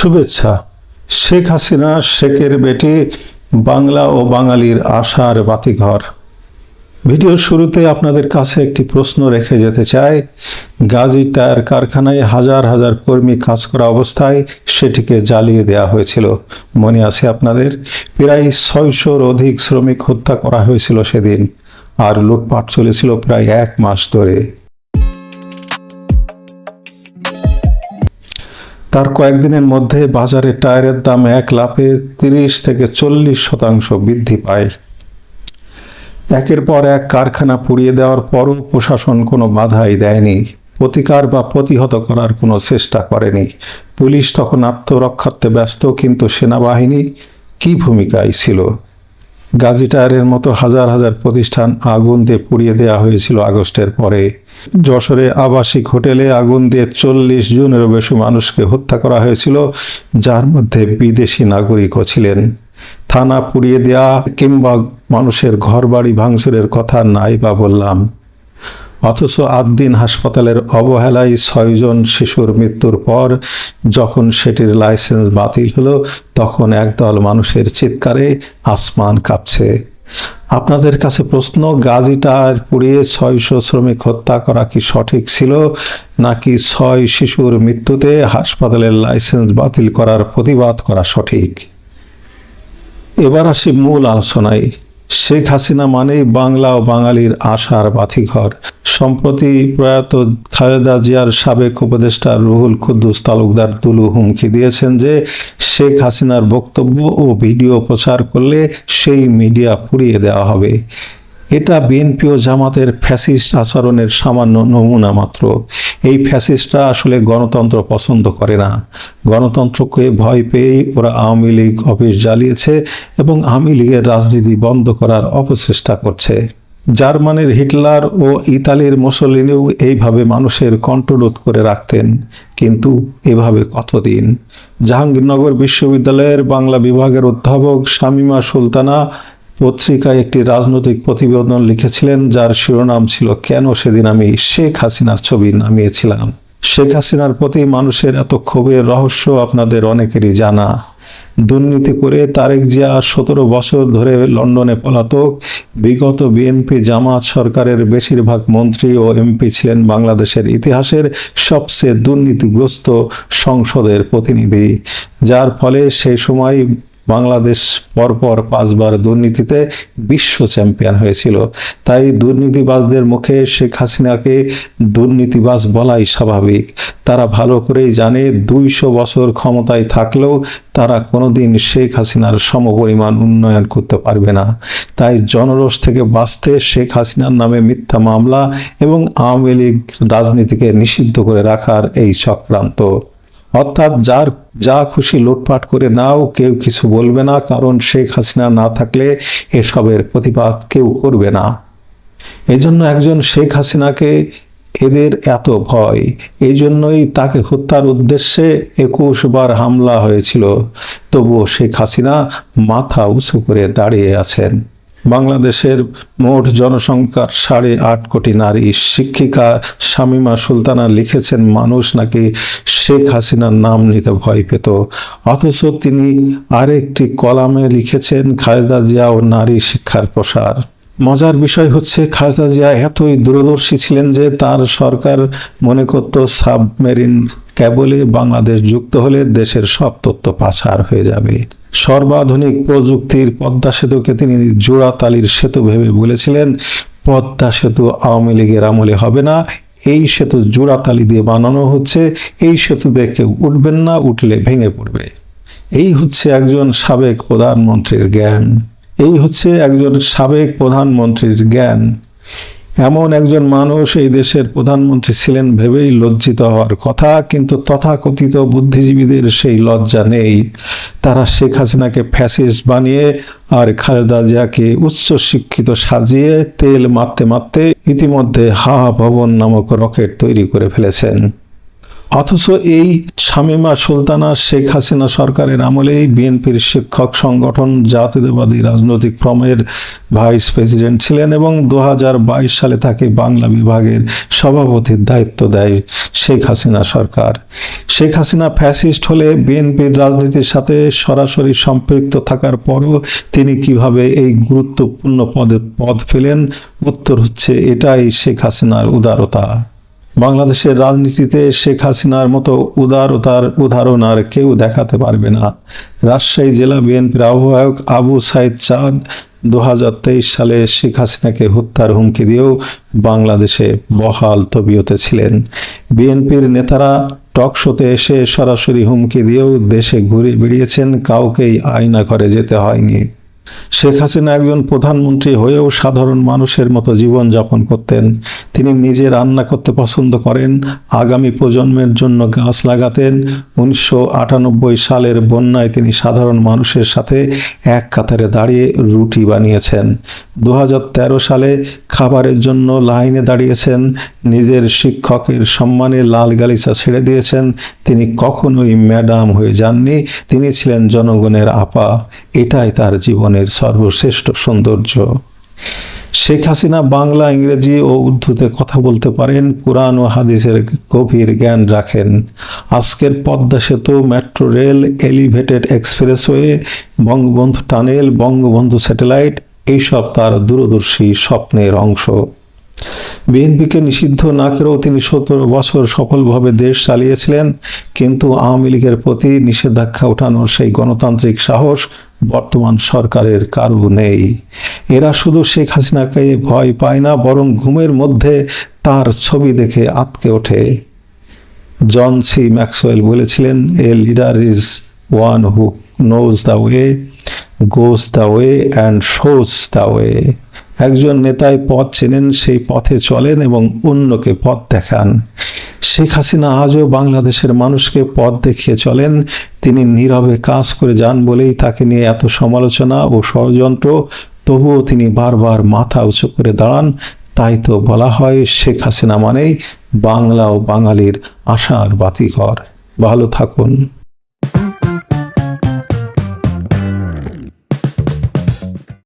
শুভেচ্ছা। শেখ হাসিনা শেখের বেটি, বাংলা ও বাঙালির আশার বাতিঘর। ভিডিওর শুরুতে আপনাদের কাছে একটি প্রশ্ন রেখে যেতে চাই। গাজী টায়ার কারখানায় হাজার হাজার কর্মী কাজ করা অবস্থায় সেটিকে জ্বালিয়ে দেওয়া হয়েছিল। মনে আছে আপনাদের? প্রায় 600-র অধিক শ্রমিক হত্যা করা হয়েছিল সেদিন, আর লুটপাট চলেছিল প্রায় 1 মাস ধরে। তার কয়েকদিনের মধ্যে বাজারে টায়ারের দাম 1 লাফে 30 থেকে 40% বৃদ্ধি পায়। একের পর এক কারখানা পুড়িয়ে দেওয়ার পরও প্রশাসন কোনো বাধাই দেয়নি, প্রতিকার বা প্রতিহত করার কোনো চেষ্টা করেনি। পুলিশ তখন আত্মরক্ষার্থে ব্যস্ত, কিন্তু সেনাবাহিনী কি ভূমিকায় ছিল? গাজী টায়ারের মতো হাজার হাজার প্রতিষ্ঠান আগুন দিয়ে পুড়িয়ে দেওয়া হয়েছিল আগস্টের পরে। যশোরে আবাসিক হোটেলে আগুন দিয়ে 40 জনেরও বেশি মানুষকে হত্যা করা হয়েছিল, যার মধ্যে বিদেশি নাগরিকও ছিলেন। থানা পুড়িয়ে দেওয়া কিংবা মানুষের ঘরবাড়ি ভাঙচুরের কথা নাই বা বললাম। অথচ আদ্দিন হাসপাতালের অবহেলায় 6 জন শিশুর মৃত্যুর পর যখন সেটির লাইসেন্স বাতিল হলো, তখন একদল মানুষের চিৎকারে আসমান কাঁপছে। আপনাদের কাছে প্রশ্ন, গাজী টায়ার পুড়িয়ে 600 শ্রমিক হত্যা করা কি সঠিক ছিল, নাকি 6 শিশুর মৃত্যুতে হাসপাতালের লাইসেন্স বাতিল করার প্রতিবাদ করা সঠিক? এবার আসি মূল আলোচনায়। শেখ হাসিনা মানেই বাংলা ও বাঙালির আশার বাতিঘর। সম্প্রতি প্রয়াত খালেদা জিয়ার সাবেক উপদেষ্টা রুহুল কুদ্দুস তালুকদার দুলু হুমকি দিয়েছেন যে শেখ হাসিনার বক্তব্য ও ভিডিও প্রচার করলে সেই মিডিয়া পুড়িয়ে দেওয়া হবে। এটা বিএনপি ও জামাতের ফ্যাসিস্ট আচরণের সামান্য নমুনা মাত্র। এই ফ্যাসিস্টরা আসলে গণতন্ত্র পছন্দ করে না। গণতন্ত্রকে ভয় পেয়েই ওরা আওয়ামী লীগ অফিস জ্বালিয়েছে এবং আওয়ামী লীগের রাজনীতি বন্ধ করার অপচেষ্টা করছে। জার্মানির হিটলার ও ইতালির মুসোলিনিও এইভাবে মানুষের কণ্ঠরোধ করে রাখতেন, কিন্তু এভাবে কতদিন? জাহাঙ্গীরনগর বিশ্ববিদ্যালয়ের বাংলা বিভাগের অধ্যাপক শামীমা সুলতানা পত্রিকায় একটি রাজনৈতিক প্রতিবেদন লিখেছিলেন, যার শিরোনাম ছিল কেন সেদিন আমি শেখ হাসিনার ছবি নামিয়েছিলাম। শেখ হাসিনার প্রতি মানুষের এত ক্ষোভের রহস্য আপনাদের অনেকেরই জানা। দুর্নীতি করে তারেক জিয়া 17 বছর ধরে লন্ডনে পলাতক। বিগত বিএনপি জামাত সরকারের বেশিরভাগ মন্ত্রী ও এমপি ছিলেন বাংলাদেশের ইতিহাসের সবচেয়ে দুর্নীতিগ্রস্ত সংসদের প্রতিনিধি, যার ফলে সেই সময় বাংলাদেশ পরপর 5 বার দুর্নীতিতে বিশ্ব চ্যাম্পিয়ন হয়েছিল। তাই দুর্নীতিবাজদের মুখে শেখ হাসিনাকে দুর্নীতিবাজ বলাই স্বাভাবিক। তারা ভালো করেই জানে 200 বছর ক্ষমতায় থাকলেও তারা কোনোদিন শেখ হাসিনার সমপরিমাণ উন্নয়ন করতে পারবে না। তাই জনরোষ থেকে বাঁচতে শেখ হাসিনার নামে মিথ্যা মামলা এবং আওয়ামী লীগ রাজনীতিকে নিষিদ্ধ করে রাখার এই চক্রান্ত। অর্থাৎ যার যা খুশি লুটপাট করে নাও, কেউ কিছু বলবে না, কারণ শেখ হাসিনা না থাকলে এসবের প্রতিবাদ কেউ করবে না। এই জন্য একজন শেখ হাসিনাকে এদের এত ভয়। এই জন্যই তাকে হত্যার উদ্দেশ্যে 21 বার হামলা হয়েছিল, তবুও শেখ হাসিনা মাথা উঁচু করে দাঁড়িয়ে আছেন। বাংলাদেশের মোট জনসংখ্যার 8.5 কোটি নারী। শিক্ষিকা শামীমা সুলতানা লিখেছেন, মানুষ নাকি শেখ হাসিনার নাম নিতে ভয় পেত। অথচ তিনি আরেকটি কলামে লিখেছেন, খালেদা জিয়া ও নারী শিক্ষার প্রসার। মজার বিষয় হচ্ছে, খালেদা জিয়া এতই দূরদর্শী ছিলেন যে তার সরকার মনে করত সাবমেরিন কেবলে বাংলাদেশ যুক্ত হলে দেশের সব তথ্য পাচার হয়ে যাবে। সর্বাধুনিক প্রযুক্তির পদ্মা সেতুকে তিনি জোড়াতালির সেতু ভেবে বলেছিলেন, পদ্মা সেতু আওয়ামী লীগের আমলে হবে না, এই সেতু জোড়াতালি দিয়ে বানানো হচ্ছে, এই সেতুতে কেউ উঠবেন না, উঠলে ভেঙে পড়বে। এই হচ্ছে একজন সাবেক প্রধানমন্ত্রীর জ্ঞান। এমন একজন মানুষ এই দেশের প্রধানমন্ত্রী ছিলেন ভেবেই লজ্জিত হওয়ার কথা, কিন্তু তথাকথিত বুদ্ধিজীবীদের সেই লজ্জা নেই। তারা শেখ হাসিনাকে ফ্যাসিস্ট বানিয়ে আর খালেদা জিয়াকে উচ্চ শিক্ষিত সাজিয়ে তেল মারতে মারতে ইতিমধ্যে হাহা ভবন নামক রকেট তৈরি করে ফেলেছেন। অথচ এই শামীমা সুলতানা শেখ হাসিনা সরকারের আমলেই বিএনপির শিক্ষক সংগঠন জাতীয়তাবাদী রাজনৈতিক ফ্রমের ভাইস প্রেসিডেন্ট ছিলেন এবং 2022 সালে তাকে বাংলা বিভাগের সভাপতির দায়িত্ব দেয় শেখ হাসিনা সরকার। শেখ হাসিনা ফ্যাসিস্ট হলে বিএনপির রাজনীতির সাথে সরাসরি সম্পৃক্ত থাকার পরও তিনি কিভাবে এই গুরুত্বপূর্ণ পদ পেলেন? উত্তর হচ্ছে এটাই শেখ হাসিনার উদারতা। বাংলাদেশের রাজনীতিতে শেখ হাসিনার মতো উদারতার উদাহরণ আর কেউ দেখাতে পারবে না। রাজশাহী জেলা বিএনপির আহ্বায়ক আবু সাইদ চাঁদ 2023 সালে শেখ হাসিনাকে হত্যার হুমকি দিয়েও বাংলাদেশে বহাল তবিয়তে ছিলেন। বিএনপির নেতারা টক শোতে এসে সরাসরি হুমকি দিয়েও দেশে ঘুরে বেরিয়েছেন, কাউকেই আয়না ঘরে যেতে হয়নি। শেখ হাসিনা একজন প্রধানমন্ত্রী হয়েও সাধারণ মানুষের মতো জীবন যাপন করতেন। তিনি নিজে রান্না করতে পছন্দ করেন, আগামী প্রজন্মের জন্য গাছ লাগাতেন। 1998 সালের বন্যায় তিনি সাধারণ মানুষের সাথে এক কাতারে দাঁড়িয়ে রুটি বানিয়েছেন। 2013 সালে খাবারের জন্য লাইনে দাঁড়িয়েছেন। নিজের শিক্ষকের সম্মানে লাল গালিচা ছেড়ে দিয়েছেন। তিনি কখনোই ম্যাডাম হয়ে যাননি, তিনি ছিলেন জনগণের আপা। এটাই তার জীবনের সর্বশ্রেষ্ঠ সৌন্দর্য। শেখ হাসিনা বাংলা, ইংরেজি ও উর্দুতে কথা বলতে পারেন, কুরআন ও হাদিসের গভীর জ্ঞান রাখেন। আজকের পদ্মা সেতু, metro rail, elevated expressway, Bangabandhu tunnel, Bangabandhu satellite এইসব তার দূরদর্শী স্বপ্নের অংশ। বিএনপিকে নিষিদ্ধ না করেও তিনি 17 বছর সফলভাবে দেশ চালিয়েছিলেন, কিন্তু আওয়ামী লীগের প্রতি নিষেধাজ্ঞা ওঠানোর সেই গণতান্ত্রিক সাহস বর্তমান সরকারের কারও নেই। এরা শুধু শেখ হাসিনাকে ভয় পায় না, বরং ঘুমের মধ্যে তার ছবি দেখে আঁতকে ওঠে। জন সি ম্যাক্সওয়েল বলেছিলেন, a leader is one who knows the way, goes the way and shows the way. একজন নেতাই পথ চেনেন, সেই পথে চলেন এবং অন্যকে পথ দেখান। শেখ হাসিনা আজও বাংলাদেশের মানুষকে পথ দেখিয়ে চলেন। তিনি নীরবে কাজ করে যান বলেই তাকে নিয়ে এত সমালোচনা ও ষড়যন্ত্র, তবুও তিনি বারবার মাথা উঁচু করে দাঁড়ান। তাই তো বলা হয় শেখ হাসিনা মানেই বাংলা ও বাঙালির আশার বাতিঘর। ভালো থাকুন।